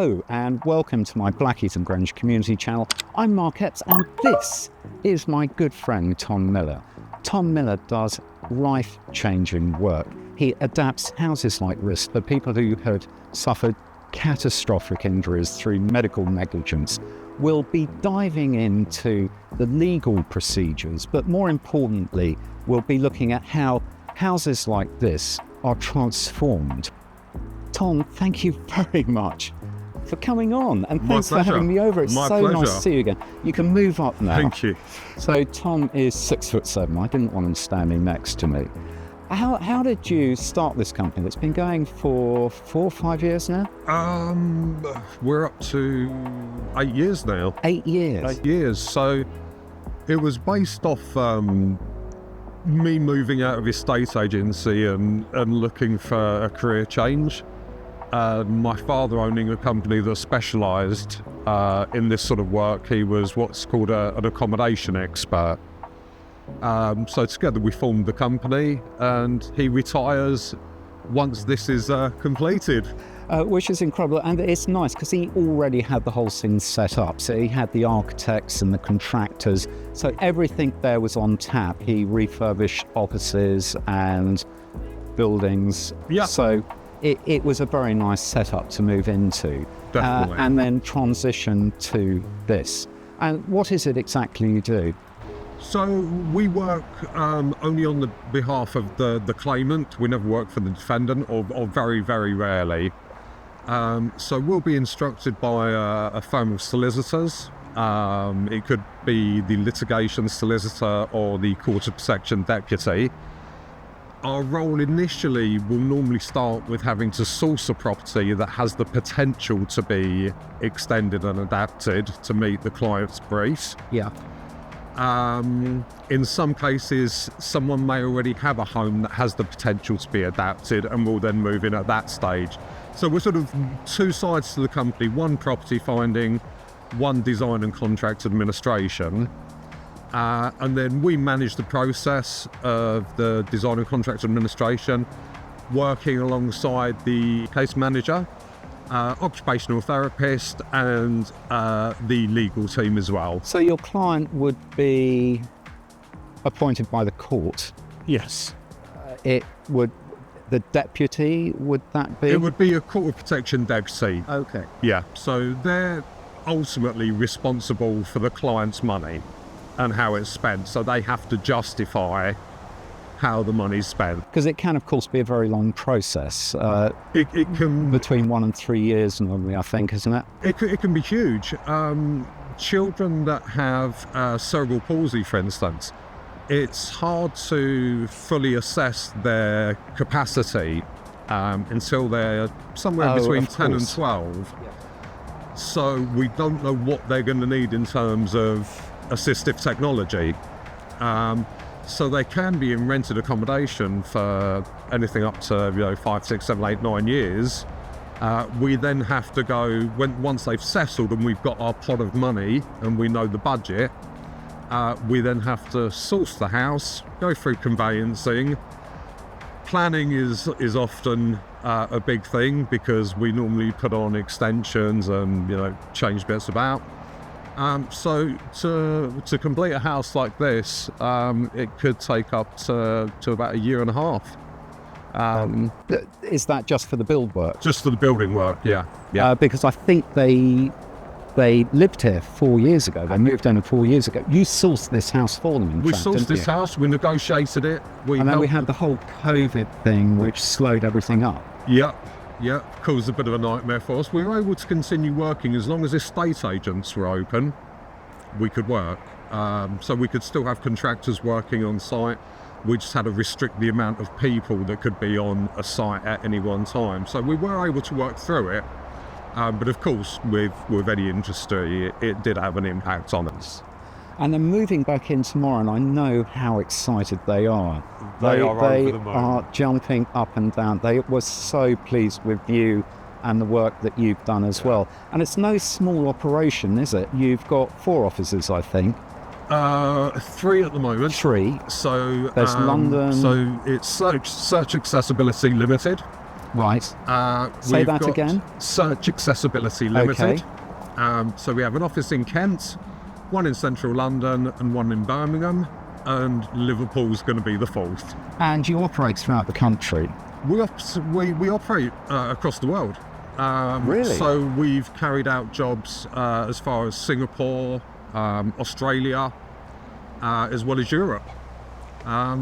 Hello and welcome to my Blackheath Greenwich community channel. I'm Mark Epps and this is my good friend Tom Miller. Tom Miller does life-changing work. He adapts houses like this for people who had suffered catastrophic injuries through medical negligence. We'll be diving into the legal procedures, but more importantly, we'll be looking at how houses like this are transformed. Tom, thank you very much for coming on, and thanks for having me over. It's so nice to see you again. You can move up now. Thank you. So Tom is 6'7". I didn't want him standing next to me. How did you start this company that's been going for 4 or 5 years now? We're up to 8 years now. 8 years? 8 years. So it was based off me moving out of estate agency and looking for a career change. My father owning a company that specialised in this sort of work. He was what's called an accommodation expert. So together we formed the company, and he retires once this is completed. Which is incredible, and it's nice because he already had the whole thing set up. So he had the architects and the contractors, so everything there was on tap. He refurbished offices and buildings. Yeah. So it was a very nice setup to move into. Definitely. And then transition to this. And what is it exactly you do? So we work only on the behalf of the claimant. We never work for the defendant, or very, very rarely. So we'll be instructed by a firm of solicitors. It could be the litigation solicitor or the court of protection deputy. Our role initially will normally start with having to source a property that has the potential to be extended and adapted to meet the client's briefs. Yeah. In some cases, someone may already have a home that has the potential to be adapted, and will then move in at that stage. So we're sort of two sides to the company: one property finding, one design and contract administration. And then we manage the process of the design and contract administration, working alongside the case manager, occupational therapist, and the legal team as well. So your client would be appointed by the court? Yes. The deputy, would that be? It would be a court of protection deputy. Okay. Yeah, so they're ultimately responsible for the client's money and how it's spent, so they have to justify how the money's spent. Because it can, of course, be a very long process. It can between 1 and 3 years normally, I think, isn't it? It can be huge. Children that have cerebral palsy, for instance, it's hard to fully assess their capacity until they're somewhere between 10 and 12. Yeah. So we don't know what they're going to need in terms of assistive technology. So they can be in rented accommodation for anything up to 5, 6, 7, 8, 9 years. We then have to go, once they've settled and we've got our pot of money and we know the budget, we then have to source the house, go through conveyancing. Planning is often a big thing, because we normally put on extensions and change bits about. So to complete a house like this, it could take up to about 1.5 years. Is that just for the build work? Just for the building work, yeah. Because I think they lived here 4 years ago. They moved in 4 years ago. You sourced this house for them, We sourced this house, we negotiated it. And then we had the whole COVID thing, which slowed everything up. Yeah, caused a bit of a nightmare for us. We were able to continue working as long as estate agents were open. We could work. So we could still have contractors working on site. We just had to restrict the amount of people that could be on a site at any one time. So we were able to work through it. But of course, with any industry, it did have an impact on us. And they're moving back in tomorrow, and I know how excited they are. They are jumping up and down. They were so pleased with you and the work that you've done as well. And it's no small operation, is it? You've got 4 offices, I think. 3 at the moment. 3. So there's London. So it's Search Accessibility Limited. Right. Say We've that got again. Search Accessibility Limited. Okay. So we have an office in Kent, one in central London and one in Birmingham, and Liverpool's going to be the fourth. And you operate throughout the country? We operate across the world. Really? So we've carried out jobs as far as Singapore, Australia, as well as Europe.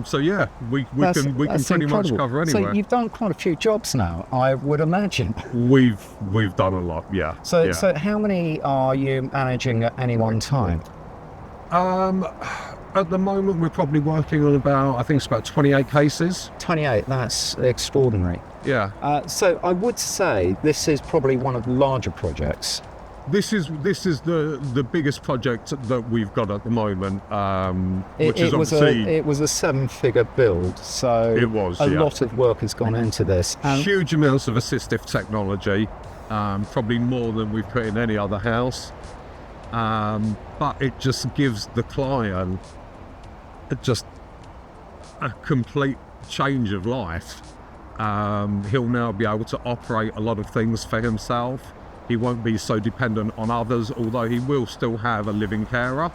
So yeah, we can pretty much cover anywhere. So you've done quite a few jobs now, I would imagine. We've done a lot, yeah. So how many are you managing at any one time? At the moment, we're probably working on about 28 cases. 28, that's extraordinary. Yeah. So I would say this is probably one of the larger projects. This is the biggest project that we've got at the moment, which is obviously... It was a 7-figure build, so it was, a lot of work has gone into this. Huge amounts of assistive technology, probably more than we've put in any other house. But it just gives the client just a complete change of life. He'll now be able to operate a lot of things for himself. He won't be so dependent on others, although he will still have a living carer.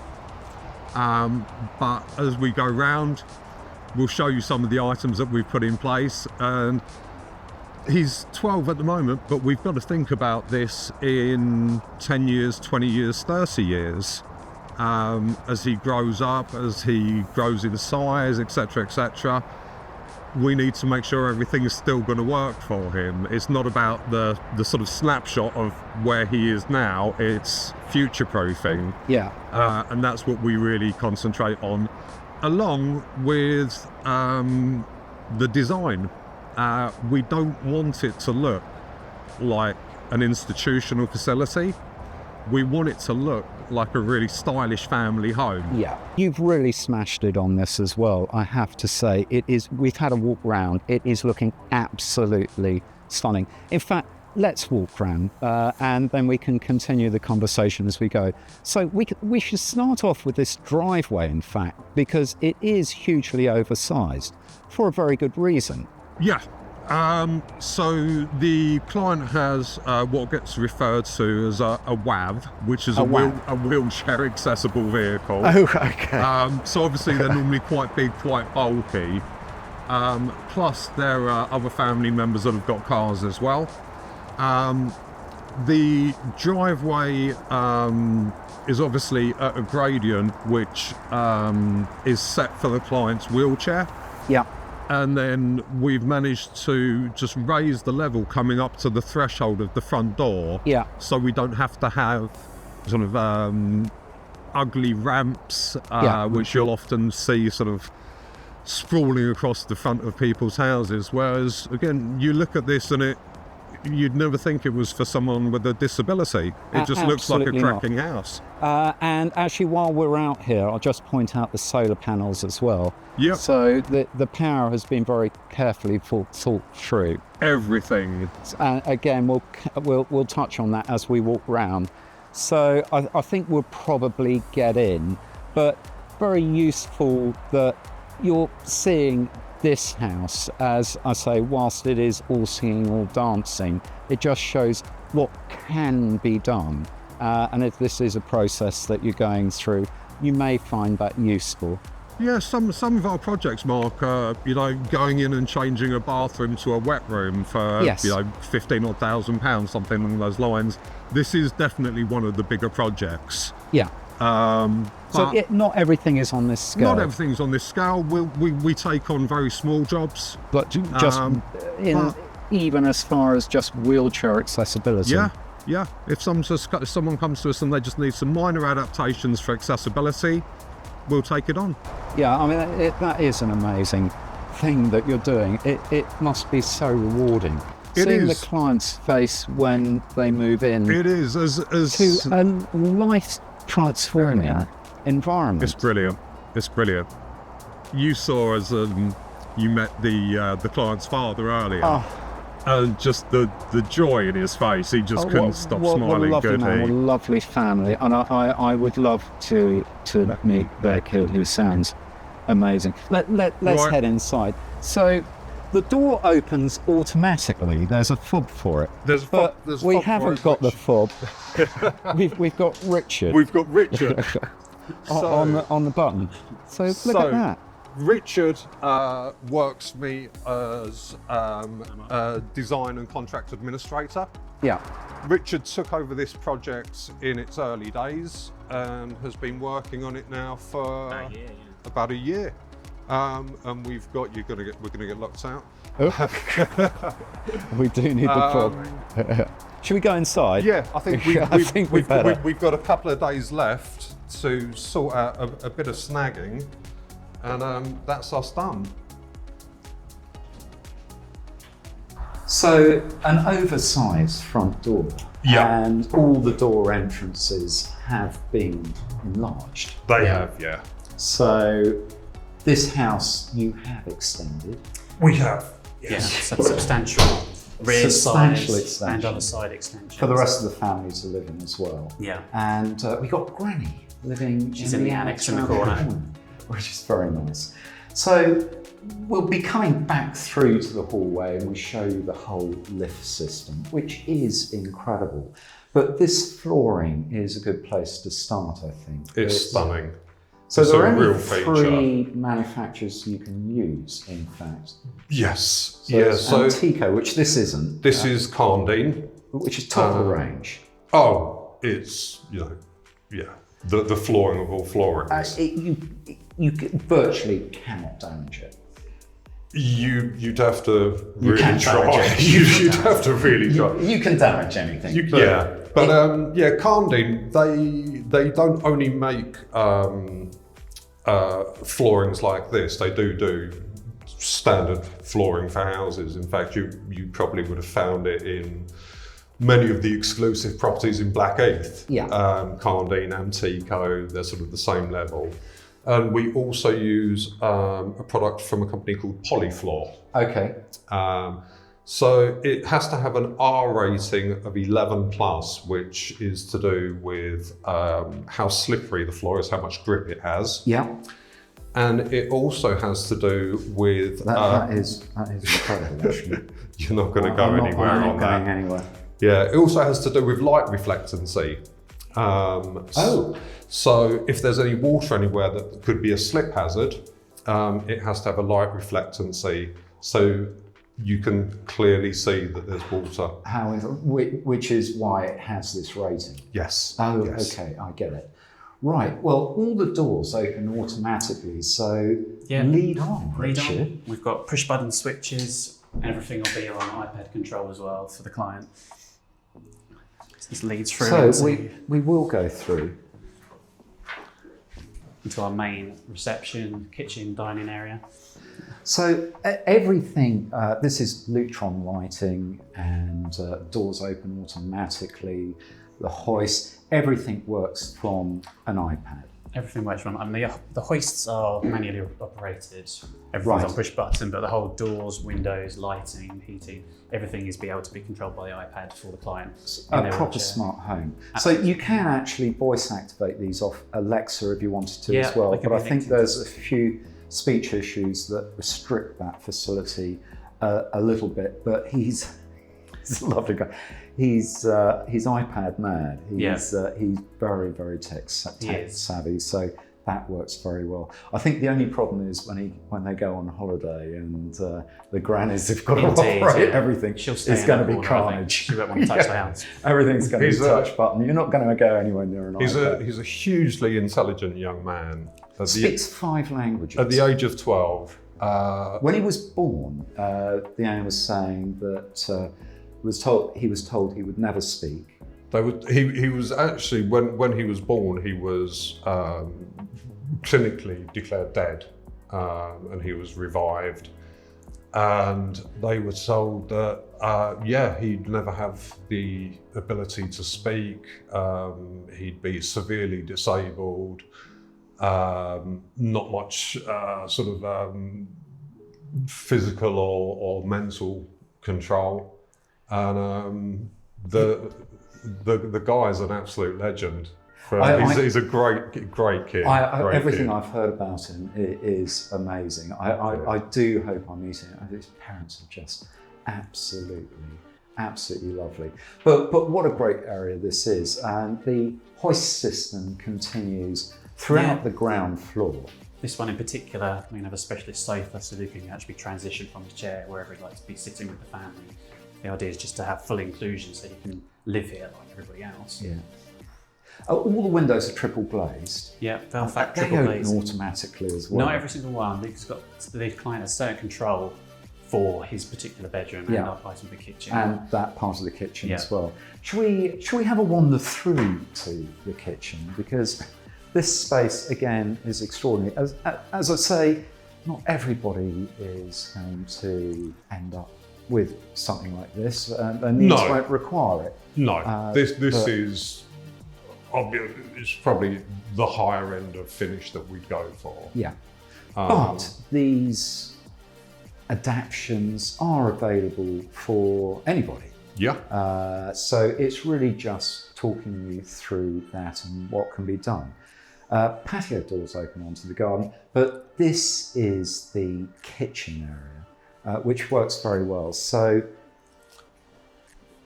But as we go round, we'll show you some of the items that we've put in place. And he's 12 at the moment, but we've got to think about this in 10 years, 20 years, 30 years. As he grows up, as he grows in size, etc., etc., we need to make sure everything is still going to work for him. It's not about the sort of snapshot of where he is now, it's future-proofing. Yeah. And that's what we really concentrate on, along with the design. We don't want it to look like an institutional facility. We want it to look like a really stylish family home. Yeah, you've really smashed it on this as well, I have to say. It is. We've had a walk round. It is looking absolutely stunning. In fact, let's walk round and then we can continue the conversation as we go. So we should start off with this driveway, in fact, because it is hugely oversized for a very good reason. Yeah. So the client has what gets referred to as a WAV, which is a wheelchair accessible vehicle. Oh, okay. So obviously they're normally quite big, quite bulky. Plus there are other family members that have got cars as well. The driveway is obviously at a gradient which is set for the client's wheelchair. Yeah. And then we've managed to just raise the level coming up to the threshold of the front door. Yeah. So we don't have to have sort of ugly ramps, which you'll often see sort of sprawling across the front of people's houses. Whereas, again, you look at this and you'd never think it was for someone with a disability. It just looks like a cracking house. And actually, while we're out here, I'll just point out the solar panels as well. Yep. So the power has been very carefully thought through. Everything. Again, we'll touch on that as we walk round. So I think we'll probably get in, but very useful that you're seeing this house, as I say, whilst it is all singing, all dancing, it just shows what can be done. And if this is a process that you're going through, you may find that useful. Yeah, some of our projects, Mark, going in and changing a bathroom to a wet room for, £15,000, something along those lines. This is definitely one of the bigger projects. Yeah. So not everything is on this scale. Not everything's on this scale. We take on very small jobs. But just even as far as just wheelchair accessibility. Yeah. If someone comes to us and they just need some minor adaptations for accessibility, we'll take it on. Yeah, I mean, that is an amazing thing that you're doing. It must be so rewarding. Seeing the client's face when they move in. It is. To a life-transforming environment. It's brilliant. You saw as you met the client's father earlier. Oh. And just the joy in his face, he just couldn't stop smiling. What a lovely man, what a lovely family. And I would love to meet their kid, who sounds amazing. Let's head inside. So The door opens automatically. There's a fob for it. There's a but fob- there's a we fob for haven't it, got the which- fob. we've got Richard We've got Richard. on the button. So look at that. Richard works for me as a design and contract administrator. Yeah. Richard took over this project in its early days and has been working on it now for about a year. And we're gonna get locked out. We do need the fob. Should we go inside? Yeah, I think we've got a couple of days left to sort out a bit of snagging, and that's us done. So an oversized front door, Yeah. and all the door entrances have been enlarged. They have, yeah. So this house you have extended. We have. Yeah, so substantial rear Substantial side extension. and other side extensions. For the rest of the family to live in as well. Yeah. And we got Granny living She's in the annex in the corner. Which is very nice. So we'll be coming back through to the hallway and we show you the whole lift system, which is incredible. But this flooring is a good place to start, I think. It's stunning. So It's there a are only real feature. 3 manufacturers you can use, in fact. Yes. So Yeah. it's So Antico, which this isn't. this is Carndine. Which is top of the range. Oh, it's the flooring of all floorings. You virtually cannot damage it. You'd have to really can try. damage it. You'd have to really try. You can damage anything. But Carndine, they don't only make floorings like this. They do standard flooring for houses. In fact, you probably would have found it in many of the exclusive properties in Blackheath. Yeah. Carndine, Antico, they're sort of the same level. And we also use a product from a company called Polyfloor. Okay. So it has to have an R rating of 11 plus, which is to do with how slippery the floor is, how much grip it has. Yeah. And it also has to do with... That is incredible, actually. You're not going to go anywhere I'm on not that. going anywhere. Yeah, it also has to do with light reflectancy. So if there's any water anywhere that could be a slip hazard, it has to have a light reflectancy so you can clearly see that there's water. Which is why it has this rating. Yes. Oh, yes. okay, I get it. Right, well, all the doors open automatically, so Yeah. lead on, Lead Richard. on. We've got push button switches. Everything will be on iPad control as well for the client. This leads through So we will go through. into our main reception, kitchen, dining area. So everything, this is Lutron lighting and doors open automatically, the hoist, everything works from an iPad. Everything works from, the hoists are manually operated. Everything's Right. on push button, but the whole doors, windows, lighting, heating, everything is be able to be controlled by the iPad for the client. in A their proper chair. smart home. So you can actually voice activate these off Alexa if you wanted to Yeah, as well, they can but I be think linked there's a few speech issues that restrict that facility a little bit, but he's a lovely guy. He's iPad mad. He's very, very tech savvy, so that works very well. I think the only problem is when they go on holiday and the grannies have got to operate everything. She'll stay It's in going the to be corner, I think. carnage. She won't want to touch the house. Everything's going to be He's a- touch button. You're not going to go anywhere near an iPad. He's a hugely intelligent young man. Speaks 5 languages. At the age of 12. When he was born, the owner was saying that he was told he would never speak. He was actually, when he was born, he was clinically declared dead, and he was revived. And they were told that, he'd never have the ability to speak. He'd be severely disabled. Not much physical or mental control. And the guy's an absolute legend. He's a great kid. Everything I've heard about him is amazing. I do hope I meet him. His parents are just absolutely lovely. But what a great area this is. And the hoist system continues throughout the ground floor. This one in particular, we're going to have a specialist sofa so Luke can actually transition from his chair wherever he'd like to be sitting with the family. The idea is just to have full inclusion so you can live here like everybody else. Yeah. All the windows are triple glazed. Yeah, Velvac They triple open glazing. automatically as well. Not every single one. Luke's got the client has certain control for his particular bedroom and our part of the kitchen. And that part of the kitchen Yeah. as well. Should we have a wander through to the kitchen? Because this space, again, is extraordinary. As I say, not everybody is going to end up with something like this. Their needs won't require it. No, this is it's probably the higher end of finish that we go for. Yeah. But these adaptations are available for anybody. Yeah. So it's really just talking you through that and what can be done. Patio doors open onto the garden, but this is the kitchen area, which works very well. So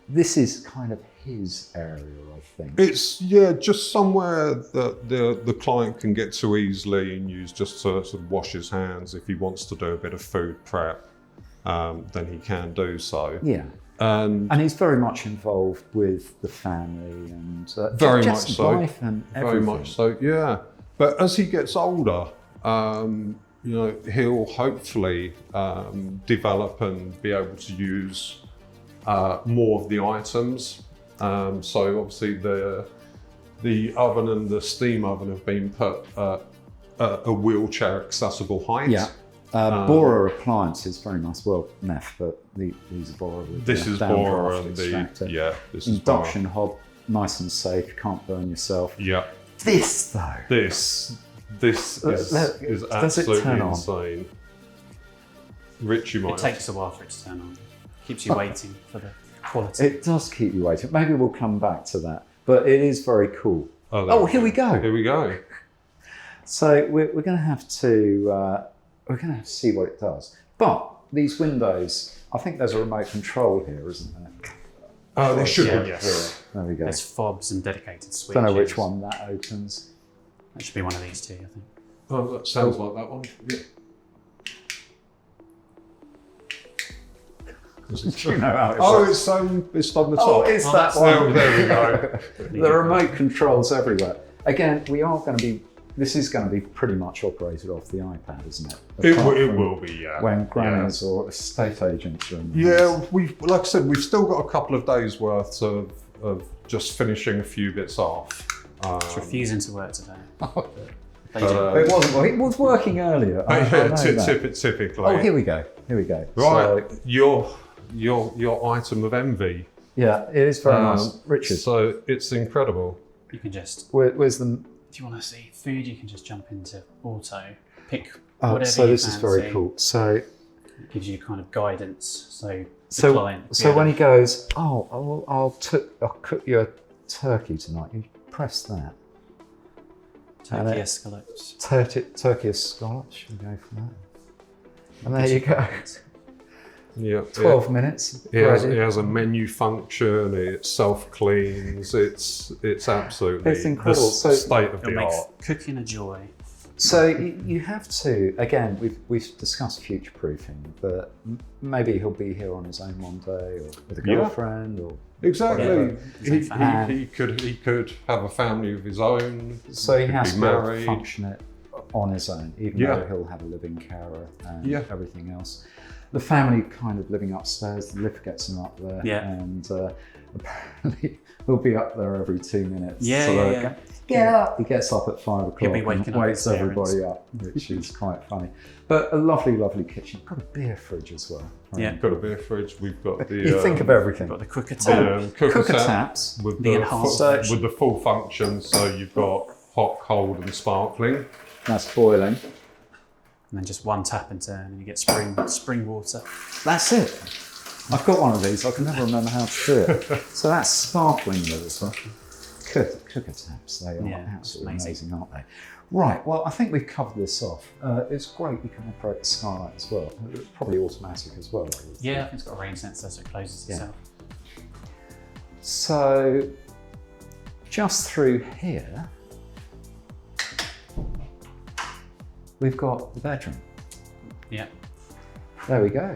this is kind of his area, I think. It's just somewhere that the client can get to easily and use just to sort of wash his hands. If he wants to do a bit of food prep, then he can do so. Yeah. And he's very much involved with the family and very much just so. life and everything. Very much so, yeah. But as he gets older, he'll hopefully develop and be able to use more of the items. So obviously the oven and the steam oven have been put at a wheelchair accessible height. Yeah. Bora appliances, very nice. Well, Neff, but these are Bora. This is Bora and this induction hob, nice and safe. Can't burn yourself. Yeah. This though. This is absolutely insane. Rich, you might. It takes a while for it to turn on. Keeps you waiting for the quality. It does keep you waiting. Maybe we'll come back to that. But it is very cool. Here we go. Here we go. So we're going to have to see what it does. But these windows, I think there's a remote control here, isn't there? Oh, there should be. Yes. There we go. There's fobs and dedicated switches. Don't know which one that opens. That should be one of these two, I think. Oh, that sounds like that one. Yeah. Do you know how it works? It's on the top. Oh, it's that one. There we go. The remote controls everywhere. Again, this is going to be pretty much operated off the iPad, isn't it? It will be, yeah. When grannies or estate agents are in the house. Like I said, we've still got a couple of days worth of just finishing a few bits off. It's refusing to work today. It wasn't. Well, it was working earlier. Typically. Oh, here we go. Right, so, your item of envy. Yeah, it is very nice, Richard. So it's incredible. You can just. Where's the? If you want to see food, you can just jump into auto, pick whatever so you this fancy. is very cool. So it gives you kind of guidance. So when he goes, I'll cook you a turkey tonight. You press that. Turkey escalopes. Turkey escalopes. Should we go for that? And there you go. Yeah, 12 minutes. It has a menu function. It self-cleans. It's absolutely incredible. The state of the art. Cooking a joy. So you have to, again, we've discussed future-proofing, but maybe he'll be here on his own one day, or with a girlfriend, or exactly. He could have a family of his own. So he has to function it on his own, even though he'll have a living carer and everything else. The family kind of living upstairs, the lift gets him up there, and apparently he'll be up there every 2 minutes. Get up! He gets up at 5 o'clock and wakes everybody up, which is quite funny. But a lovely, lovely kitchen. Got a beer fridge as well. Right? Yeah, got a beer fridge. We've got the. You think of everything. Got the cooker tap. Cooker taps with the full function. So you've got hot, cold, and sparkling. That's boiling. And then just one tap and turn, and you get spring water. That's it. I've got one of these. I can never remember how to do it. So that's sparkling there as well. cooker taps, they are Yeah, absolutely amazing. amazing, aren't they? Right, well, I think we've covered this off. It's great you can operate the skylight as well. It's probably automatic as well. Yeah, I think it's got a rain sensor, so it closes itself. So, just through here, we've got the bedroom. Yeah. There we go.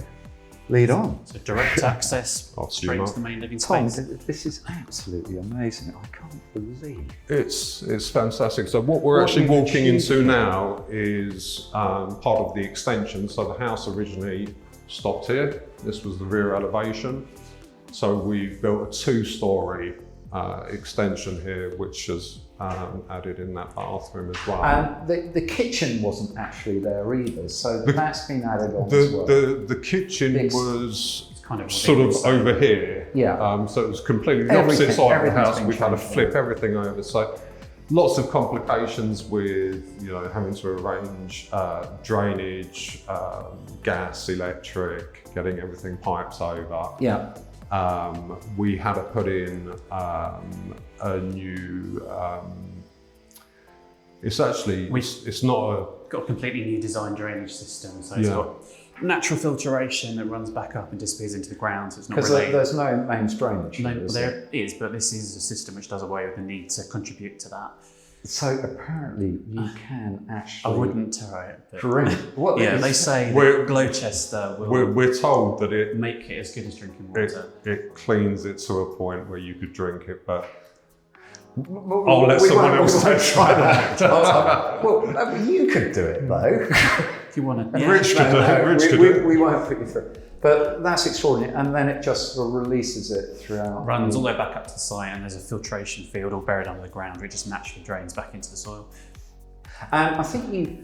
Lead on. So direct access Off you, straight Mark. into the main living Tom, space. this is absolutely amazing. I can't believe. It's fantastic. So what we're What actually you've walking achieved into here. now is part of the extension. So the house originally stopped here. This was the rear elevation. So we've built a 2-story extension here, which has added in that bathroom as well. And the kitchen wasn't actually there either, so that's been added on as well. The kitchen was kind of sort of within the over here. Yeah. So it was completely the opposite Everything- side of the everything's house. been We've had to changed. flip everything over. So lots of complications with, having to arrange drainage, gas, electric, getting everything pipes over. Yeah. We had to put in a new. It's not Got a completely new design drainage system, so it's Yeah. got natural filtration that runs back up and disappears into the ground, so it's not Because related. there's no mains drainage. No, here, is there? there is, but this is a system which does away with the need to contribute to that. So apparently you can I actually wouldn't try it. But drink. What yeah, is- they say We're- that Gloucester will we're told that it make it as good as drinking water. cleans it to a point where you could drink it, but Well, I'll let we someone won't- else we won't take try that. Well, you could do it though. If you want to, yeah, Rich could do it. Rich could do it. we won't put you through. But that's extraordinary. And then it just sort of releases it throughout. runs all the way back up to the site, and there's a filtration field all buried under the ground where it just naturally drains back into the soil. And I think you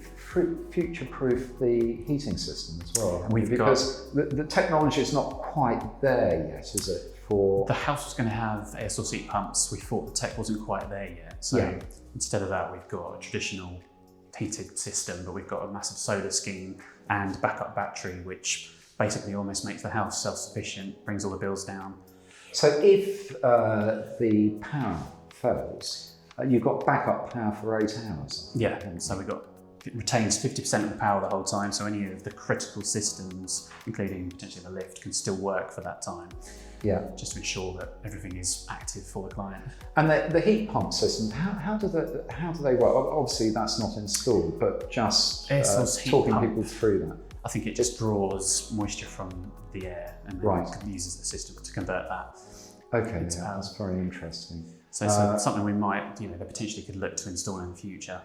future-proof the heating system as well. haven't you? We've because the technology is not quite there yet, is it? For The house was going to have air source heat pumps. We thought the tech wasn't quite there yet. So Yeah. instead of that, we've got a traditional heated system, but we've got a massive solar scheme and backup battery, which basically almost makes the house self-sufficient, brings all the bills down. So if the power fails, you've got backup power for 8 hours. Yeah, so it retains 50% of the power the whole time, so any of the critical systems, including potentially the lift, can still work for that time, Yeah. just to ensure that everything is active for the client. And the heat pump system, how do they work? Obviously that's not installed, but just Air source heat talking pump. people through that. I think it just draws moisture from the air and then Right. uses the system to convert that. Okay, It's, yeah, that's very interesting. So it's something we might, they potentially could look to install in the future.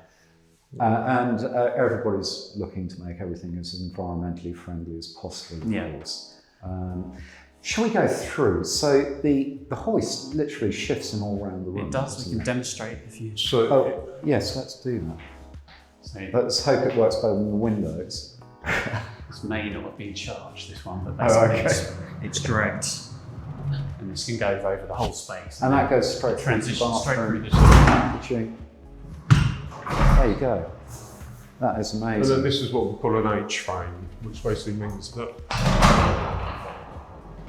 And everybody's looking to make everything as environmentally friendly as possible, of Yeah. course. Shall we go through? So the hoist literally shifts them all around the room. It does, we doesn't can it? demonstrate if you... so Oh, yes, let's do that. So Let's hope it works better than the windows. this may not be charged, this one, but Oh, basically okay. it's direct. And this can go over the whole space. And that goes straight through the transition straight through bathroom. the door. Packaging. There you go. That is and then amazing. this is what we call an H-frame, which basically means that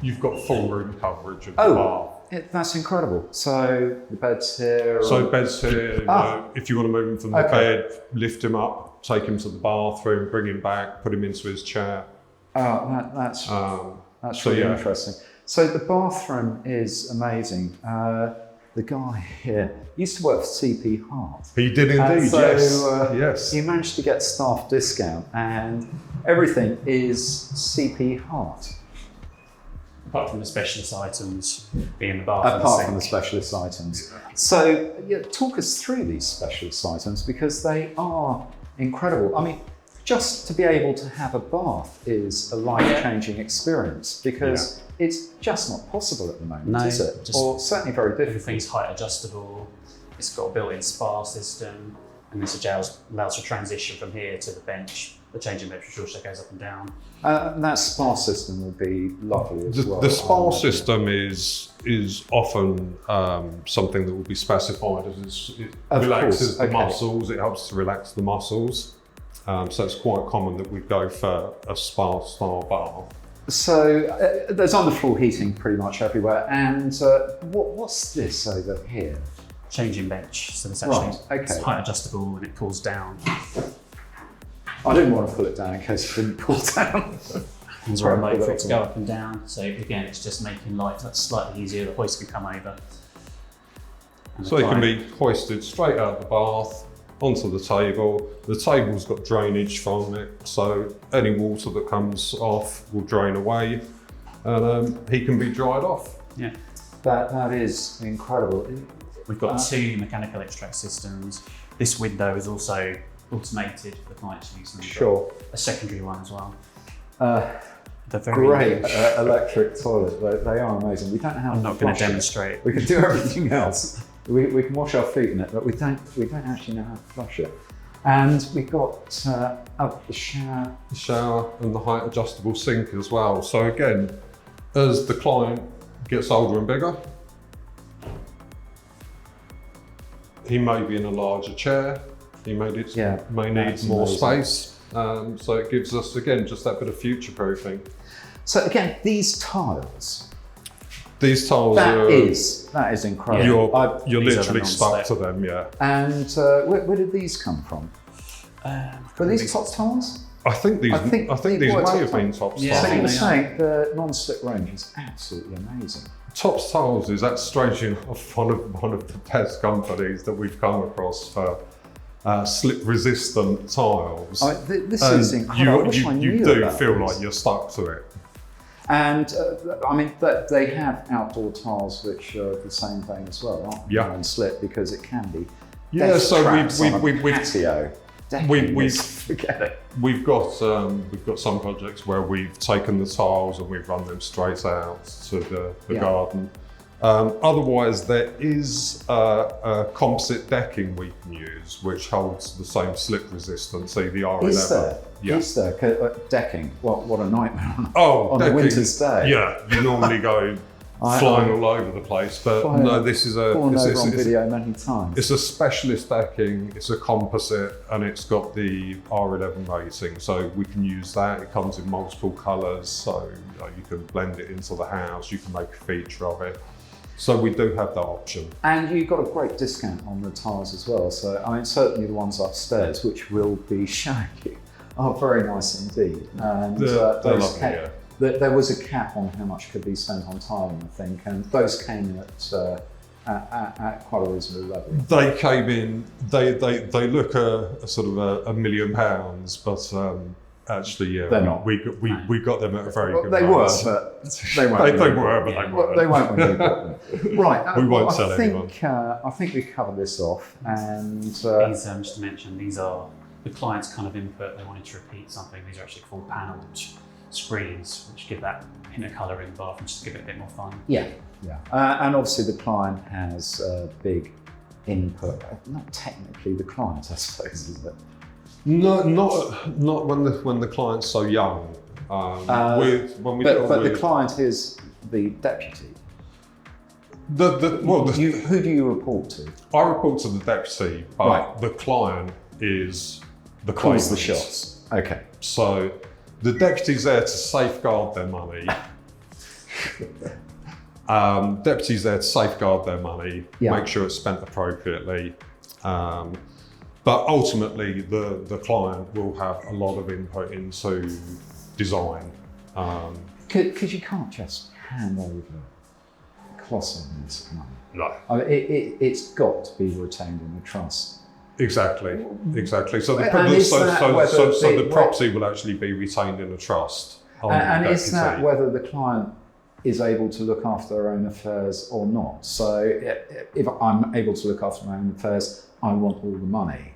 you've got full room coverage of the Oh, bath. that's incredible. So the bed's here. So bed's here, if you want to move him from the Okay. bed, lift him up, take him to the bathroom, bring him back, put him into his chair. Oh, that's so really yeah. interesting. So the bathroom is amazing. The guy here used to work for CP Hart. He did And indeed, so, yes. Yes. He managed to get staff discount, and everything is CP Hart. Apart from the specialist items being the bath and Apart the from the sink. specialist items. So yeah, talk us through these specialist items because they are incredible. I mean, just to be able to have a bath is a life-changing experience because it's just not possible at the moment, No, is it? just Or certainly very difficult. Everything's height adjustable. It's got a built-in spa system, and this allows for transition from here to the bench. The changing bench also goes up and down. That spa system would be lovely as well. The spa I imagine. system is often something that will be specified as it Of relaxes course, the okay. muscles, it helps to relax the muscles. So it's quite common that we go for a spa-style bath. So there's underfloor heating pretty much everywhere. And what's this over here? changing bench. So this actually Right, it's okay. height adjustable and it pulls down. I didn't want to pull it down in case it didn't pull down. There's a remote for it to go up and down. So again, it's just making life that's slightly easier. The hoist can come over. And So it can be hoisted straight out of the bath onto the table. The table's got drainage from it, so any water that comes off will drain away, and he can be dried off. Yeah. That is incredible. We've got 2 mechanical extract systems. This window is also automated for the client's use. And we've Sure. got a secondary one as well. They're very Great electric toilet. They are amazing. We don't have. I'm not going to demonstrate. We can do everything else. We can wash our feet in it, but we don't actually know how to flush it. And we've got the shower. The shower and the height adjustable sink as well. So again, as the client gets older and bigger, he may be in a larger chair, he may need more space. So it gives us, again, just that bit of future proofing. So again, these tiles. These tiles That is incredible. you're These are literally the stuck non-slip. to them, yeah. And where did these come from? Were these top tiles? I think these may have been Tops Yeah, So I you were think tiles. they are. saying the non-slip range is absolutely amazing. Tops tiles is that's strangely enough one of the best companies that we've come across for slip-resistant tiles. This is incredible. I wish I knew You do about feel this. like you're stuck to it. And I mean, they have outdoor tiles which are the same vein as well, aren't they? Yeah. Non-slip, because it can be. Yeah, death so traps on a we've patio. Forget it. We've got some projects where we've taken the tiles and we've run them straight out to the garden. Otherwise, there is a composite decking we can use, which holds the same slip resistance, the R11. Is there? Yeah. Is there? Decking. What a nightmare on decking, a winter's day. Yeah, you normally go flying all over the place, but no, this is fallen over on video many times. It's a specialist decking, it's a composite, and it's got the R11 rating, so we can use that. It comes in multiple colours, so you can blend it into the house, you can make a feature of it. So we do have that option. And you got a great discount on the tiles as well. So I mean, certainly the ones upstairs, which we'll be showing you, are very nice indeed. And They're those lovely, yeah. There was a cap on how much could be spent on tiling, I think, and those came at quite a reasonable level. They came in. They look a sort of £1 million, but actually, yeah, They're not. We got them at a very good They price. were, but they won't. They were, but they weren't. They won't when you got them. Right. We won't sell anyone. I think we covered this off, and These, just to mention, these are the client's kind of input. They wanted to repeat something. These are actually full panelled screens, which give that inner colour in the bath and just give it a bit more fun. yeah. And obviously the client has a big input. Not technically the client, I suppose, is it? No, not when the client's so young. When we But deal the with client is the deputy. who Who do you report to? I report to the deputy, but Right. the client is the Calls the claimant. shots. Okay. So the deputy's there to safeguard their money. Deputy's there to safeguard their money, make sure it's spent appropriately. But ultimately, the client will have a lot of input into design. Because you can't just hand over colossal amounts of money. No. I mean, it's got to be retained in the trust. Exactly. So the And is that whether the property will actually be retained in a trust. And is that whether the client is able to look after their own affairs or not? So if I'm able to look after my own affairs, I want all the money.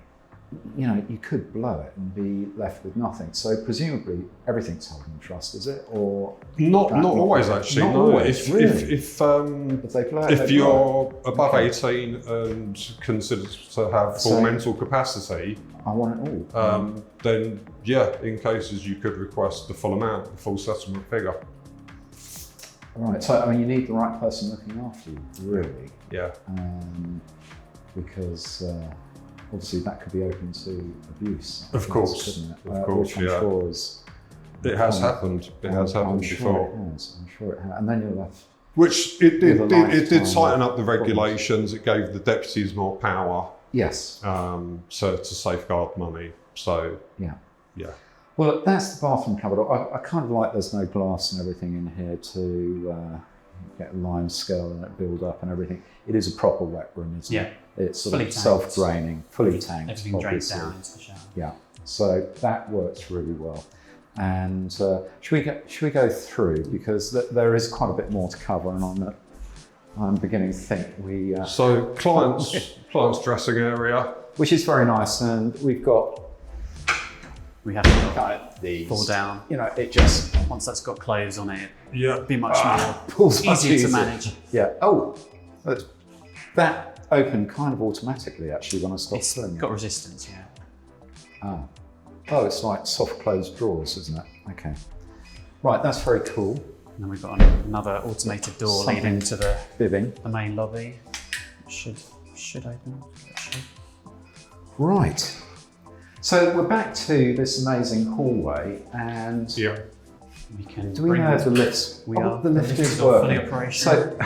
You could blow it and be left with nothing. So presumably everything's held in trust, is it? Or not always actually. Not no. always, really? If they blow it, if they you're blow above Okay. 18 and considered to have full So- mental capacity, I want it all. then yeah, in cases you could request the full amount, the full settlement figure. Right. So I mean, you need the right person looking after you, really, Yeah. because obviously that could be open to abuse. Of course, couldn't it? of course, which I'm yeah. sure is. It has happened. It has happened I'm before. Sure it has. I'm sure it has. And then you're left Which it did. With a It did lifetime tighten up the of regulations. It gave the deputies more power, Yes. so to safeguard money. So Yeah. yeah. Well, that's the bathroom cupboard. I kind of like there's no glass and everything in here to get a lime scale and it build up and everything. It is a proper wet room, isn't it? It's sort Fully of tanked. self-draining, fully tanked. Everything drains obviously. down into the shower. Yeah. So that works really well. And should we go through, because there is quite a bit more to cover, and I'm beginning to think we. So client's dressing area, which is very nice, and we've got We have to kind of these. fall down. You know, it just Once that's got clothes on it, yeah, it'd be much more pulls much easier to easier. manage. Yeah. Oh, that opened kind of automatically actually when I stopped It's filling it. got resistance, yeah. Ah. Oh, it's like soft closed drawers, isn't it? Okay. Right, that's very cool. And then we've got another automated door Something leading to the Bibbing. main lobby. Should open. It should. Right. So we're back to this amazing hallway, and yeah. We can do we bring know if the lifts? We oh, are. the lift is all fully working. operational. So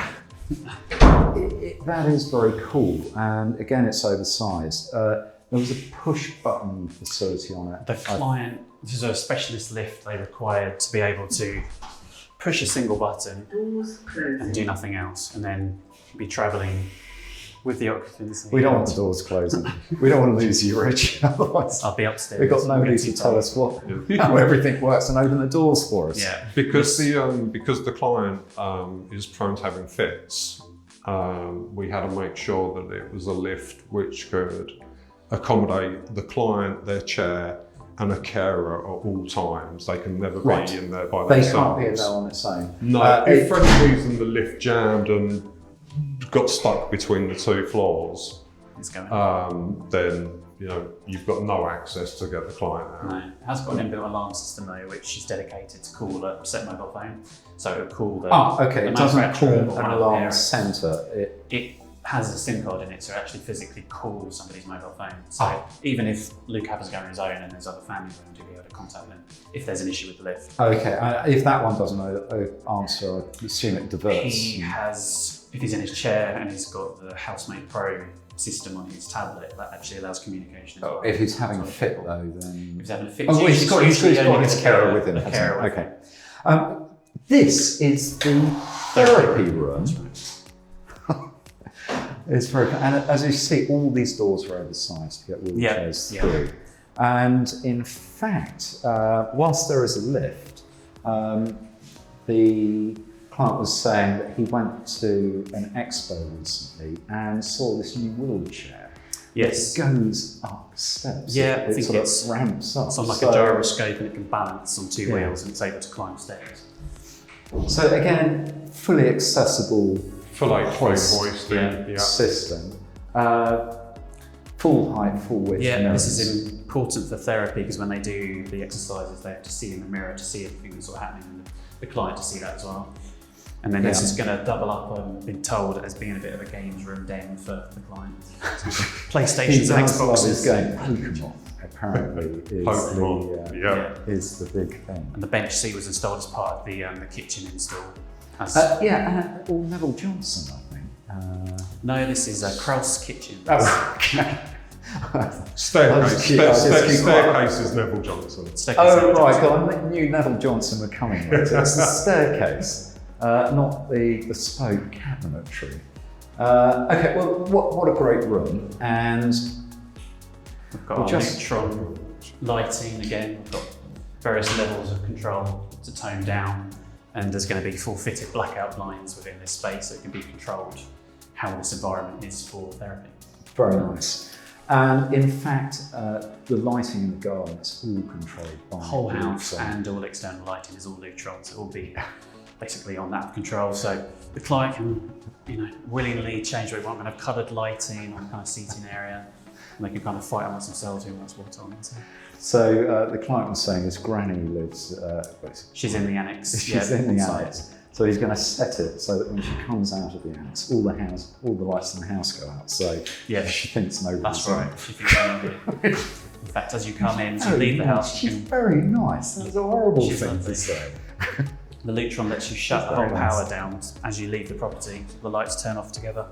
that is very cool, and again, it's oversized. There was a push button facility on it. The client, this is a specialist lift, they required to be able to push a single button and do nothing else, and then be travelling with the occupancy. We don't want the doors closing. We don't want to lose you, Rich. Otherwise, I'll be upstairs. we've got nobody to tell us how everything works and open the doors for us. Yeah. Because the client is prone to having fits, we had to make sure that it was a lift which could accommodate the client, their chair, and a carer at all times. They can never Right. be in there by They themselves. can't be in there on its own. No, if for any reason the lift jammed and got stuck between the two floors, It's going. then you've got no access to get the client out. No, it has got an inbuilt alarm system though, which is dedicated to call a set mobile phone. So it'll call the. Okay. the It doesn't call manufacturer or an one of the alarm parents. centre. It has a SIM card in it, so it actually physically calls somebody's mobile phone. So even if Luke happens to go on his own and there's other family around, you'll be able to contact them if there's an issue with the lift. Okay. If that one doesn't answer, I assume it diverts. He has, if he's in his chair and he's got the Housemate Pro system on his tablet, that actually allows communication as well. If he's having a So fit though, then. If he's having a fit, Oh, well, he's got usually only his the carer with him. the hasn't carer he? with him. Okay. This is the therapy room. That's right. It's very, and as you see, all these doors are oversized to get wheelchairs Yeah. through. And in fact, whilst there is a lift, the client was saying that he went to an expo recently and saw this new wheelchair. Yes. It goes up steps. Yeah, I it think sort of it's ramps up. It's on like So- a gyroscope and it can balance on two Yeah. wheels and it's able to climb stairs. So again, fully accessible Full hoist hoisting, yeah. system. Full height, full width. Yeah, mirrors. this is important for therapy because when they do the exercises, they have to see in the mirror to see everything that's sort of happening and the client to see that as well. And then this Yeah. is going to double up, I've been told, as being a bit of a games room den for the client. PlayStations and does love his Xboxes. game. Pokemon, apparently, is Pokemon, yeah. is the big thing. And the bench seat was installed as part of the kitchen install. Has, Or Neville Johnson, I think. no, this is a Kraus kitchen. Oh, okay. Staircase. Staircase is Neville Johnson. Oh, right, I knew Neville Johnson were coming with it. It's the staircase, not the bespoke cabinetry. Okay, well, what a great room. And We've got We'll our just- neutron lighting again. We've got various levels of control to tone down, and there's going to be full fitted blackout blinds within this space so it can be controlled how this environment is for therapy. very nice. And in fact, the lighting in the garden is all controlled by Whole house Neutron. and all external lighting is all neutrons. It will be basically on that control, so the client can, willingly change what they want. We're going to have coloured lighting on kind of seating area, and they can kind of fight amongst themselves who wants what on. So the client was saying his granny lives. She's in the annex. She's in the on annex. site. So he's going to set it so that when she comes out of the annex, all the lights in the house go out. So Yeah. she thinks nobody's That's in. right. She thinks I'm in fact, as you come in, as you leave the house, you She's can. very nice. That's a horrible She's thing lovely. to say. The Lutron lets you shut the whole power down as you leave the property. The lights turn off together.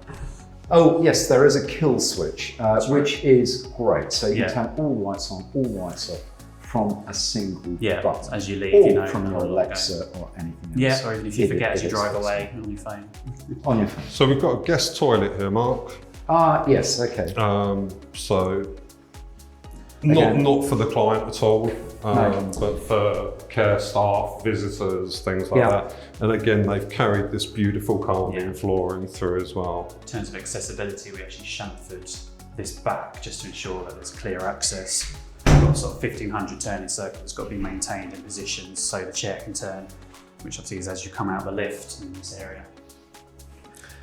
Oh yes, there is a kill switch, which is great. So you Yeah. can turn all lights on, all lights off from a single button. As you leave, or you know. from your how to Alexa or anything else. Yeah, or even if you forget as you it drive is. away on your phone. On your phone. So we've got a guest toilet here, Mark. Yes, okay. So Again. not for the client at all, No. but for care staff, visitors, things like Yeah. that. And again, they've carried this beautiful carving Yeah. flooring through as well. In terms of accessibility, we actually chamfered this back just to ensure that there's clear access. We've got sort of 1500 turning circle that's got to be maintained in positions so the chair can turn, which obviously is as you come out of the lift in this area.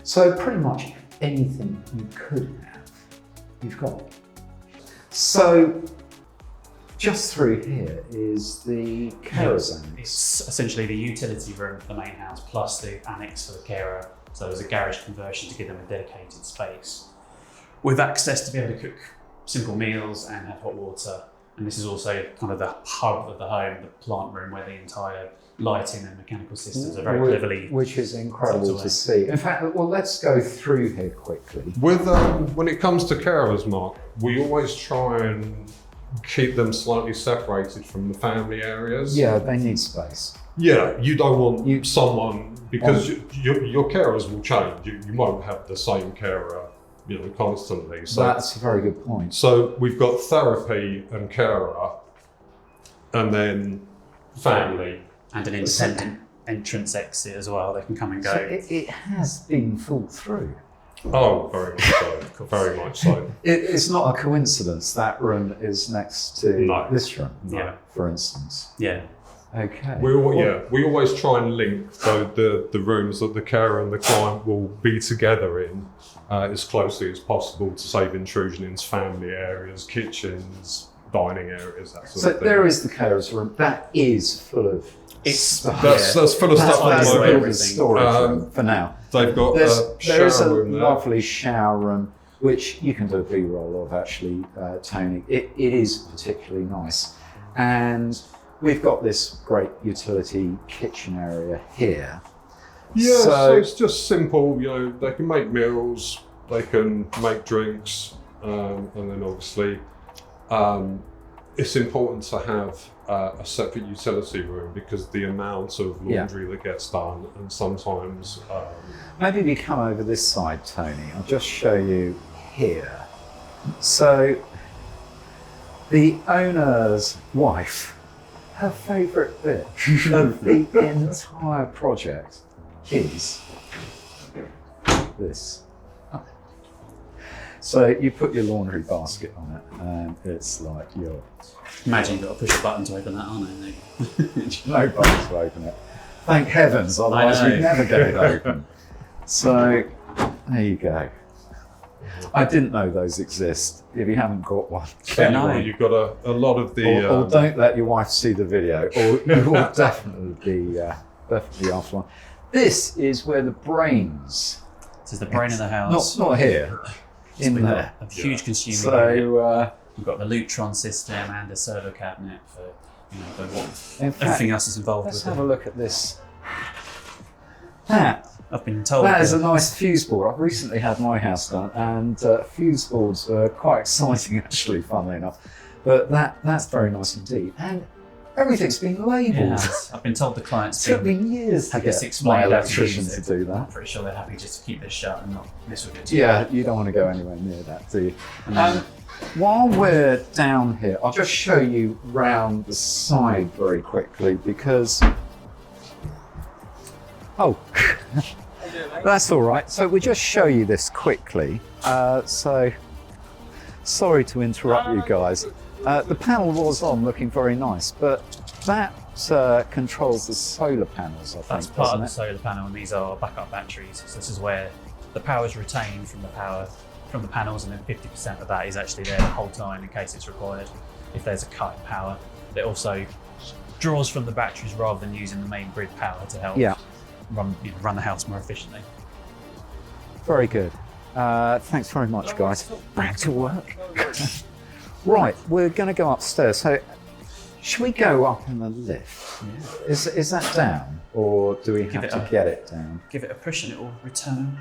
So pretty much anything you could have, you've got. So just through here is the carer's annex. It's essentially the utility room for the main house plus the annex for the carer. So there's a garage conversion to give them a dedicated space with access to be able to cook simple meals and have hot water. And this is also kind of the hub of the home, the plant room where the entire lighting and mechanical systems are very cleverly. Which is incredible tucked to away. see. In fact, well, let's go through here quickly. With when it comes to carers, Mark, we always try and keep them slightly separated from the family areas. Yeah, they need space. Yeah, you don't want someone, because your carers will change. You won't have the same carer, constantly. So That's a very good point. So we've got therapy and carer, and then family. And an independent entrance exit as well. They can come and go. So it has been thought through. Oh, very much so. Very much so. It's not a coincidence that room is next to No. this room, Yeah. for instance. Yeah. Okay. We always try and link the rooms that the carer and the client will be together in as closely as possible to save intrusion into family areas, kitchens, dining areas, that sort So of thing. there is the carer's room. That is full of stuff. That's full of stuff at That's the the moment. builder's storage room for now. They've got There is a shower room there. lovely shower room, which you can do a B-roll of actually, Tony. It is particularly nice. And we've got this great utility kitchen area here. Yeah, so it's just simple, they can make meals, they can make drinks, and then obviously it's important to have a separate utility room because the amount of laundry that gets done, and sometimes... Maybe we come over this side, Tony. I'll just show you here. So the owner's wife, her favourite bit of the entire project is this. So you put your laundry basket on it and it's like your... Imagine you've got to push a button to open that, aren't they? No buttons to open it. Thank heavens, otherwise I know. we'd never get it open. So there you go. I didn't know those exist. If you haven't got one, No. You've got a lot of the... or don't let your wife see the video, or you will definitely be after one. This is where the brains. This is the brain of the house. Not here, in We've got there. a huge consuming unit. So We've got the Lutron system and a servo cabinet for in fact, everything else that's involved let's with have it. a look at this. I've been told That is a nice fuse board. I've recently had my house done, and fuse boards are quite exciting, actually, funnily enough. But that's very nice indeed. And everything's been labelled. I've been told the clients It took me years to had this get my explained how to electrician use to it. do I'm that. pretty sure they're happy just to keep this shut and not mess with it. Yeah, you don't want to go anywhere near that, do you? No. While we're down here, I'll just show you round the side very quickly because... Oh, that's all right. So we'll just show you this quickly. So, sorry to interrupt you guys. The panel was on, looking very nice, but that controls the solar panels, I think, That's part of doesn't the it? solar panel, and these are backup batteries. So this is where the power is retained from the panels, and then 50% of that is actually there the whole time in case it's required. If there's a cut in power, it also draws from the batteries rather than using the main grid power to help run the house more efficiently. Very good. Thanks very much, guys. Back to work. Right, we're going to go upstairs. So, Should we go up in the lift? Yeah. Is that down, or do we have to get it down? Give it a push and it will return.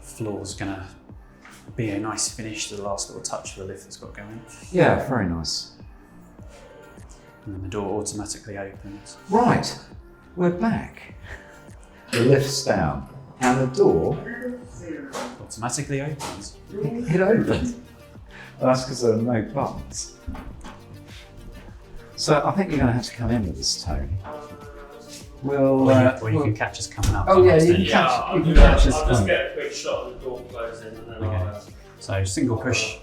Floor's gonna be a nice finish to the last little touch of the lift that's got going. Yeah, very nice. And then the door automatically opens. Right, we're back. The lift's down, and the door, Automatically opens. it opened. That's because there are no buttons. So I think you're going to have to come in with this, Tony. Or you can catch us coming up. Oh yeah, you can catch us. I'll just get a quick shot of the door closing and then Okay. So single push.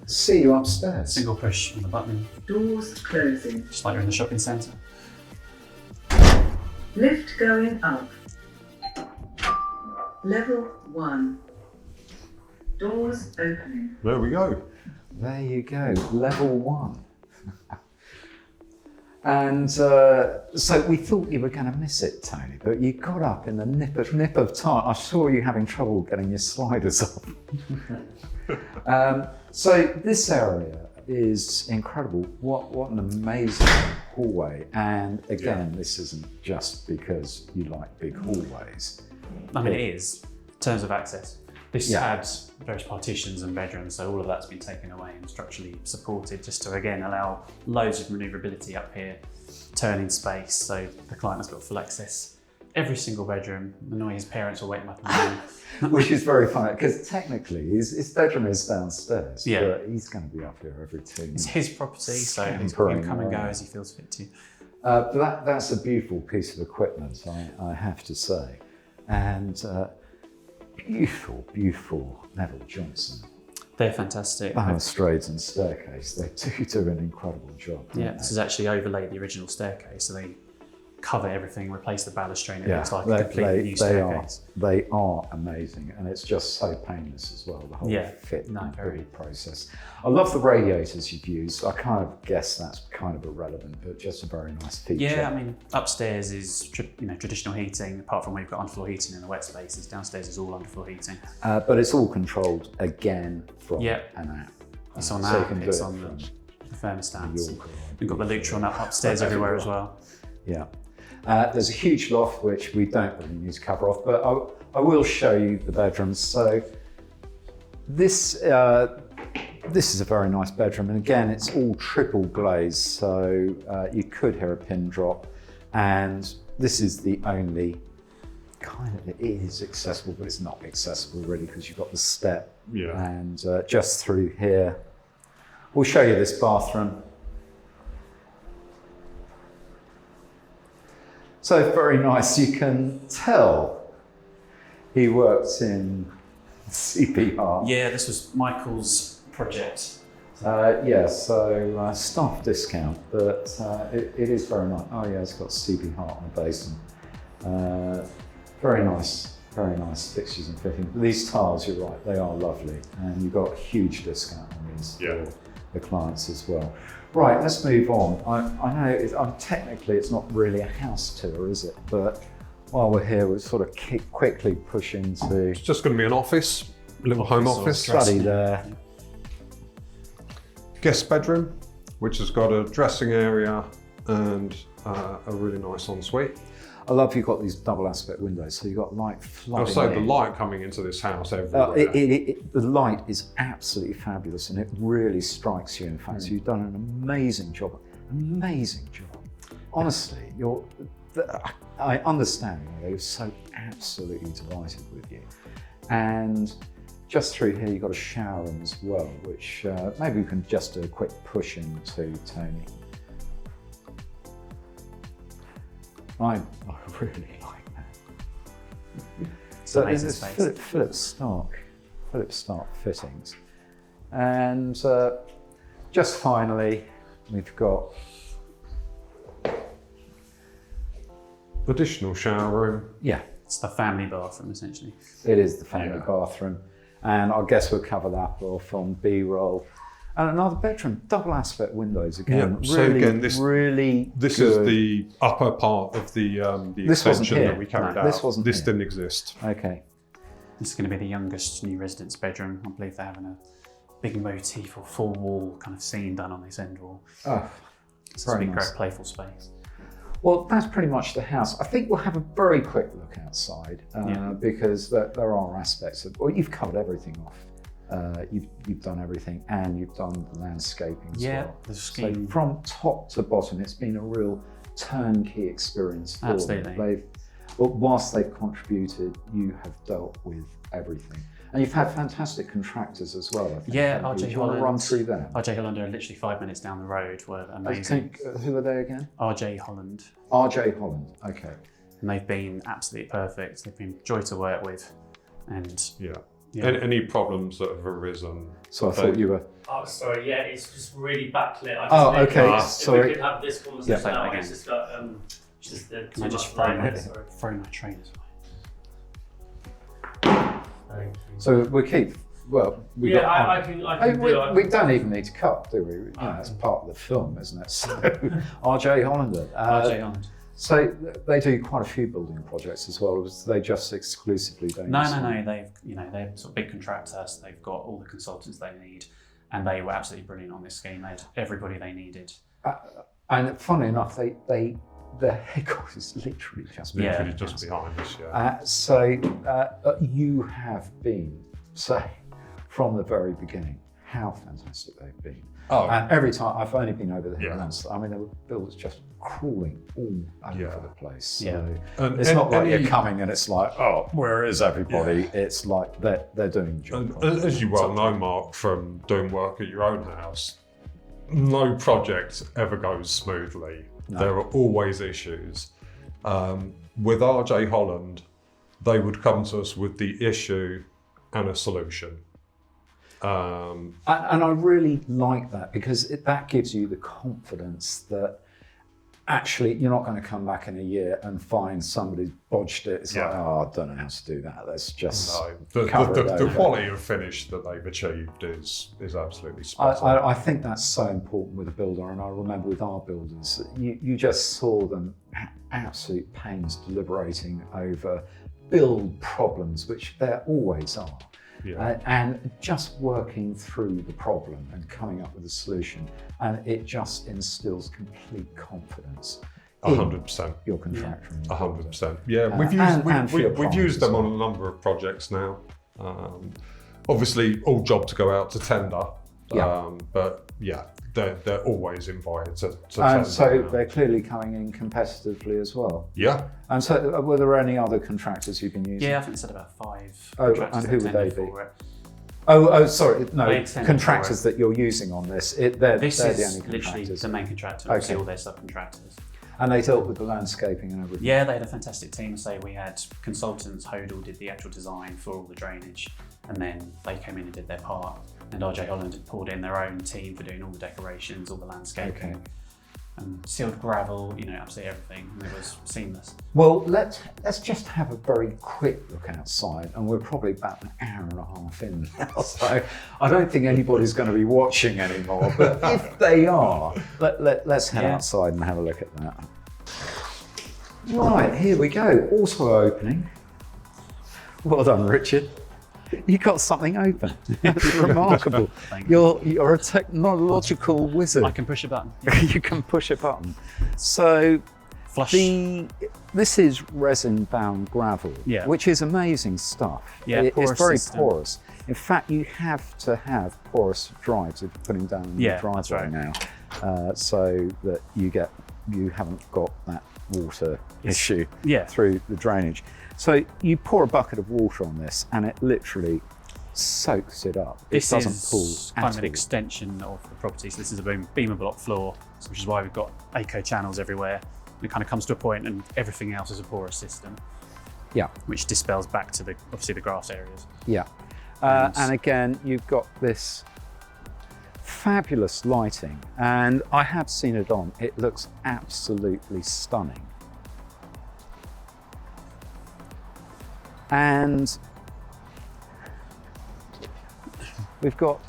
See you upstairs. Single push on the button, Doors closing. just like you're in the shopping centre. Lift going up. Level 1. Doors opening. There we go. There you go, level 1. And so we thought you were going to miss it, Tony, but you got up in the nip of time. I saw you having trouble getting your sliders off. So this area is incredible. What an amazing hallway. And again, this isn't just because you like big hallways. I mean, it is, in terms of access. This Yeah. had various partitions and bedrooms, so all of that's been taken away and structurally supported just to, again, allow loads of manoeuvrability up here, turning space, so the client has got full access. Every single bedroom, annoying his parents will wake him up in the morning. Which is very funny, because technically his bedroom is downstairs, Yeah. but he's going to be up here every 2 It's minutes. his property, so he Scampering can come and go around. as he feels fit to. But that's a beautiful piece of equipment, I have to say. And beautiful Neville Johnson They're fantastic. balustrades and staircase. They do an incredible job. don't Yeah, they? this has actually overlaid the original staircase, so they cover everything, replace the balustrade, and it Yeah, looks like a completely new staircase. they are amazing, and it's just so painless as well, the whole Yeah, fit no, and very. build process. I love the radiators you've used. I kind of guess that's kind of irrelevant, but just a very nice feature. Yeah, I mean, upstairs is traditional heating, apart from where you've got underfloor heating in the wet spaces. Downstairs is all underfloor heating. But it's all controlled again from Yeah. an app. It's on So you that, can do it's it on from the thermostats. York or We've got the Lutron upstairs everywhere as well. Yeah. There's a huge loft which we don't really need to cover off, but I will show you the bedrooms. So this is a very nice bedroom, and again, it's all triple glazed, so you could hear a pin drop. And this is the only kind of, it is accessible, but it's not accessible really, because you've got the step. Yeah. And just through here, we'll show you this bathroom. So very nice. You can tell he works in CPR. Yeah, this was Michael's project. So staff discount, but it is very nice. Oh yeah, it's got CP Heart on the basin. Very nice fixtures and fittings. These tiles, you're right, they are lovely, and you've got a huge discount on these for the clients as well. Right, let's move on. I know technically it's not really a house tour, is it? But while we're here, we'll sort of quickly push into It's just going to be an office, little home Office or office. study there. Guest bedroom, which has got a dressing area and a really nice ensuite. I love you've got these double aspect windows, so you've got light flooding Also, the in. light coming into this house everywhere. The light is absolutely fabulous, and it really strikes you. In fact, so you've done an amazing job. Amazing job. Honestly, I understand. They were so absolutely delighted with you. And just through here, you've got a shower room as well, which maybe we can just do a quick push into, Tony. I really like that. So amazing this space. is Philip Stark fittings. And just finally, we've got Additional shower room. yeah, It's the family bathroom, essentially. it is the family bathroom, and I guess we'll cover that off on B-roll. And another bedroom, double aspect windows again. Yeah, so really, again, really This good. is the upper part of the This wasn't extension here. that we carried No, out. this wasn't here. didn't exist. Okay. This is going to be the youngest new resident's bedroom. I believe they're having a big motif or full wall kind of scene done on this end wall. Oh, It's very a big, nice. great playful space. Well, that's pretty much the house. I think we'll have a very quick look outside because there are aspects of. Well, you've covered everything off. You've done everything, and you've done the landscaping as well. The So scheme. from top to bottom, it's been a real turnkey experience for Absolutely. them. Whilst they've contributed, you have dealt with everything. And you've had fantastic contractors as well, I think. Yeah, haven't you? RJ Do you want to Holland. run through them? RJ Holland are literally 5 minutes down the road, were amazing. Who are they again? RJ Holland. RJ Holland, okay. And they've been absolutely perfect. They've been a joy to work with. And Yeah. Yeah. Any problems that have arisen? So I thought you were... Oh, sorry, yeah, it's just really backlit. I just Oh, think okay, if sorry. we could have this conversation Yeah. now, Again. it's just got just the can I too just much throw light, sorry. my trainers away? Thank you. So we keep... Well, we Yeah, got... I can do it. we don't even need to cut, do we? You know, it's part of the film, isn't it? So, RJ Hollander. RJ Holland. So they do quite a few building projects as well. Or was they just exclusively doing this one? No. They're sort of big contractors. They've got all the consultants they need, and they were absolutely brilliant on this scheme. They had everybody they needed. And funnily enough, their headquarters is literally just Literally just behind us, yeah. So you have been, from the very beginning, how fantastic they've been. Oh. And every time, I've only been over there Yeah. once, I mean, there were builders just crawling all over Yeah. the place. So Yeah. And it's not like any- you're coming and it's like, oh, where is everybody? It's like they're doing the job. And properly. as you well know, Mark, from doing work at your own house, no project ever goes smoothly. No. There are always issues. With RJ Holland, they would come to us with the issue and a solution. And I really like that because that gives you the confidence that actually you're not going to come back in a year and find somebody's bodged it. It's like, oh, I don't know how to do that. Let's just cover it the over. quality of finish that they've achieved is absolutely spot on. I think that's so important with a builder, and I remember with our builders, you just saw them at absolute pains deliberating over build problems, which there always are. Yeah. And just working through the problem and coming up with a solution, and it just instills complete confidence. in 100%. Your contractor. and your 100%. Yeah, builder. we've And for your we've clients used as them well. on a number of projects now. Obviously, all jobs go out to tender. Yeah. But yeah, they're always invited to And tender. so now. they're clearly coming in competitively as well. Yeah. And so were there any other contractors you've been using? Yeah, I think they said about 5 Oh, contractors and who that would they tendered be? for it. Oh, sorry, no, They tended contractors for it. that you're using on this, they're This the is only literally contractors. the main contractor, and obviously Okay. all their subcontractors. And they dealt with the landscaping and everything. Yeah, they had a fantastic team. So we had consultants, Hodel did the actual design for all the drainage, and then they came in and did their part. And RJ Holland had pulled in their own team for doing all the decorations, all the landscaping, Okay. and sealed gravel, absolutely everything. And it was seamless. Well, let's just have a very quick look outside, and we're probably about an hour and a half in now, so I don't think anybody's going to be watching anymore. But if they are, let's head Yeah. outside and have a look at that. Right, here we go. Auto opening. Well done, Richard. You got something open. That's remarkable. Thank you. You're a technological wizard. I can push a button. You can push a button. So Flush. this is resin-bound gravel, Yeah. which is amazing stuff. Yeah, It's porous very system. porous. In fact, you have to have porous drives if you're putting down the Yeah, driveway that's right. now, so that you haven't got that water issue Yeah. through the drainage. So you pour a bucket of water on this, and it literally soaks it up. This it doesn't is pull kind at of an all. extension of the property. So this is a beamer block floor, which is why we've got eco channels everywhere. And it kind of comes to a point, and everything else is a porous system, Yeah. which dispels back to obviously the grass areas. Yeah. And again, you've got this fabulous lighting, and I have seen it on. It looks absolutely stunning. And we've got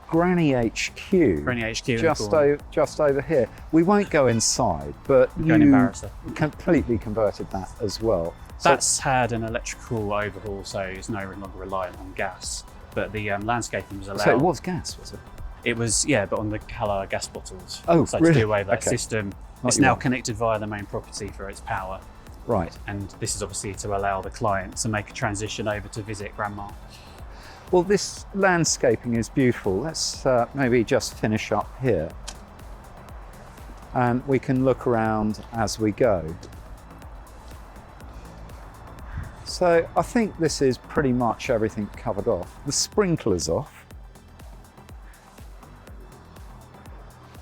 Granny HQ. Granny HQ in the corner. Just over here. We won't go inside, but Go and embarrass her. completely converted that as well. That's had an electrical overhaul, so it's no longer reliant on gas. But the landscaping was allowed. So it was gas, was it? It was, yeah, but on the colour gas bottles. Oh, so really? to do away with that Okay. system, Not it's you now want. connected via the main property for its power. Right. And this is obviously to allow the client to make a transition over to visit Grandma. Well, this landscaping is beautiful. Let's maybe just finish up here. And we can look around as we go. So I think this is pretty much everything covered off. The sprinkler's off.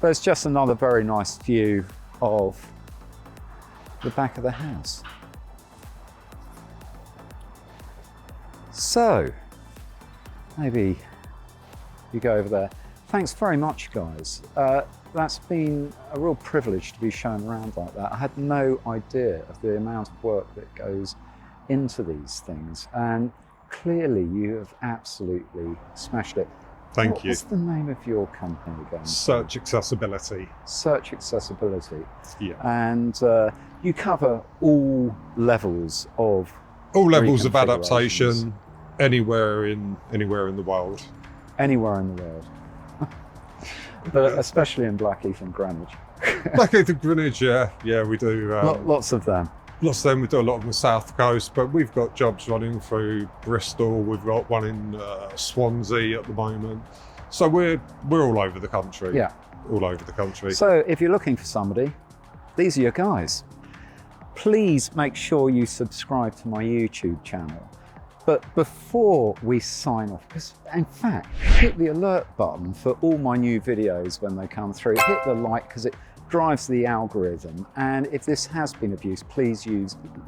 There's just another very nice view of the back of the house. So, maybe you go over there. Thanks very much, guys. That's been a real privilege to be shown around like that. I had no idea of the amount of work that goes into these things, and clearly you have absolutely smashed it. Thank you. What's the name of your company again? Search accessibility. Search Accessibility. Yeah. And you cover all levels of All levels of reconfigurations. adaptation, anywhere in the world. Anywhere in the world. But especially in Blackheath and Greenwich. Blackheath Greenwich, yeah, we do. Lots of them. Lots of them. We do a lot on the south coast, but we've got jobs running through Bristol. We've got one in Swansea at the moment. So we're all over the country. Yeah. All over the country. So if you're looking for somebody, these are your guys. Please make sure you subscribe to my YouTube channel. But before we sign off, because in fact, hit the alert button for all my new videos when they come through. Hit the like because it drives the algorithm. And if this has been abused, please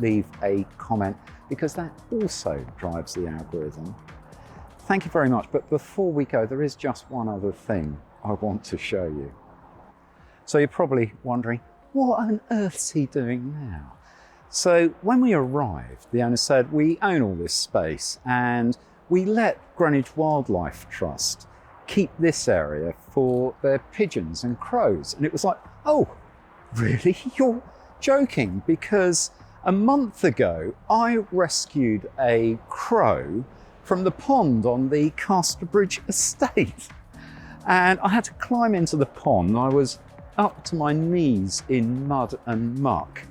leave a comment because that also drives the algorithm. Thank you very much. But before we go, there is just one other thing I want to show you. So you're probably wondering, what on earth's he doing now? So when we arrived, the owner said, we own all this space and we let Greenwich Wildlife Trust keep this area for their pigeons and crows. And it was like, oh, really? You're joking? Because a month ago, I rescued a crow from the pond on the Casterbridge estate. And I had to climb into the pond. I was up to my knees in mud and muck.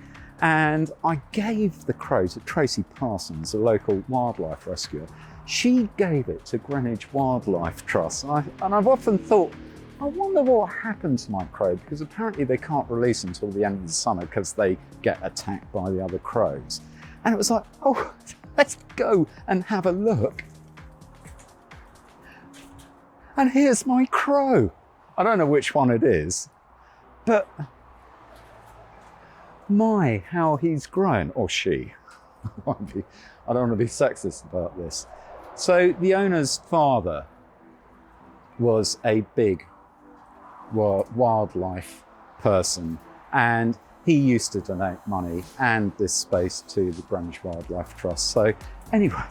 And I gave the crow to Tracy Parsons, a local wildlife rescuer. She gave it to Greenwich Wildlife Trust. And I've often thought, I wonder what happened to my crow, because apparently they can't release until the end of the summer because they get attacked by the other crows. And it was like, oh, let's go and have a look. And here's my crow. I don't know which one it is, but my, how he's grown, or she. I don't want to be sexist about this. So the owner's father was a big wildlife person, and he used to donate money and this space to the Greenwich Wildlife Trust. So anyway,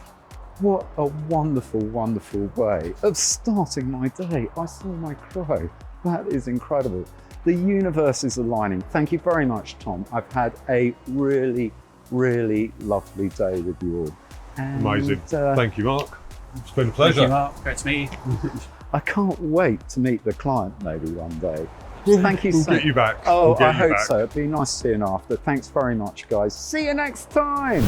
what a wonderful, wonderful way of starting my day. I saw my crow. That is incredible. The universe is aligning. Thank you very much, Tom. I've had a really, really lovely day with you all. And, Amazing. Thank you, Mark. It's been a pleasure. Thank you, Mark. Great to meet you. I can't wait to meet the client maybe one day. Thank you We'll so get you back. Oh, We'll get I you hope back. so. It'd be nice seeing you after. Thanks very much, guys. See you next time.